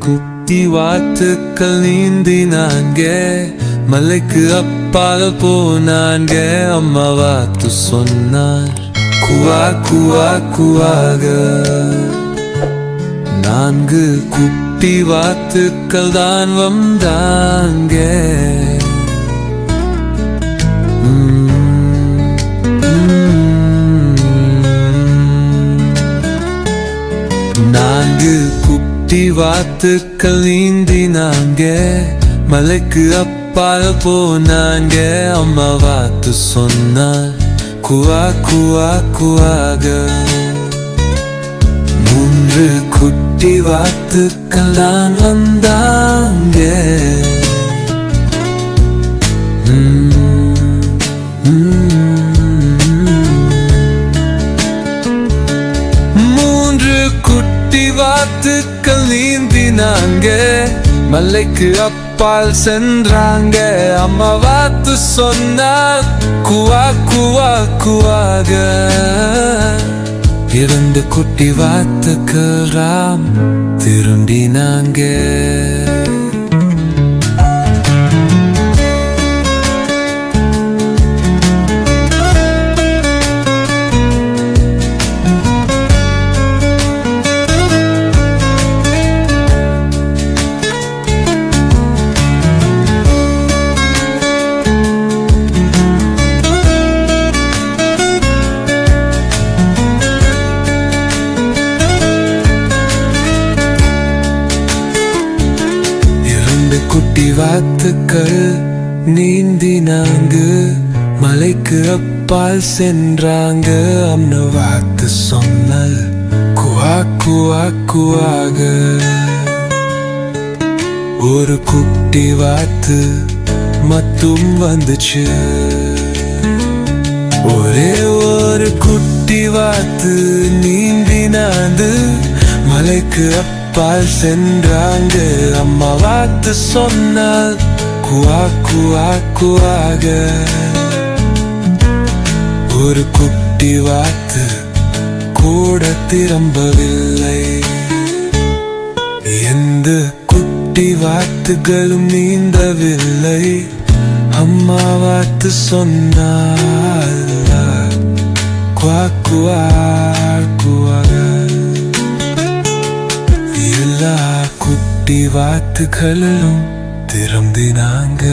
குட்டி வாத்துக்கள் நீந்தினாங்க, மலைக்கு அப்பால் போனாங்க. அம்மா வாத்து சொன்னார், குவா குவா குவாக. 4 குட்டி வாத்துக்கள் தான் வந்தாங்க. 4 குட்டி வாத்துக்கள் நீந்தினாங்க, மலைக்கு அப்பால் போனாங்க. அம்மா வாத்து சொன்னார், குவா குவா குவாக. 3 குட்டி வாத்துக்கள் தான் வந்தாங்க. 3 குட்டி வாத்துக்கள் நீந்தினாங்க, மலைக்கு அப்பால் சென்றாங்க. அம்மா வாத்து சொன்னார், குவா குவா குவாக. 2 குட்டி வாத்துக்கள் திரும்பினாங்க. குட்டி வாத்துக்கள் நீந்தினாங்க, மலைக்கு அப்பால் சென்றாங்க. அம்மா வாத்து சொன்னார், குவா குவா குவாக. 1 குட்டி வாத்து மட்டும் வந்துச்சு. ஒரே ஒரு குட்டி வாத்து நீந்தினாது, மலைக்கு அப்பால் சென்றாங்க. அம்மா வாத்து சொன்னார், குவா குவா குவாக. 1 குட்டி வாத்து கூட திரும்பவில்லை. எந்த குட்டி வாத்துகளும் நீந்தவில்லை. அம்மா வாத்து சொன்னார், குவா குவா குவாக. எல்லா குட்டி வாத்துகளும் திரும்பினாங்க.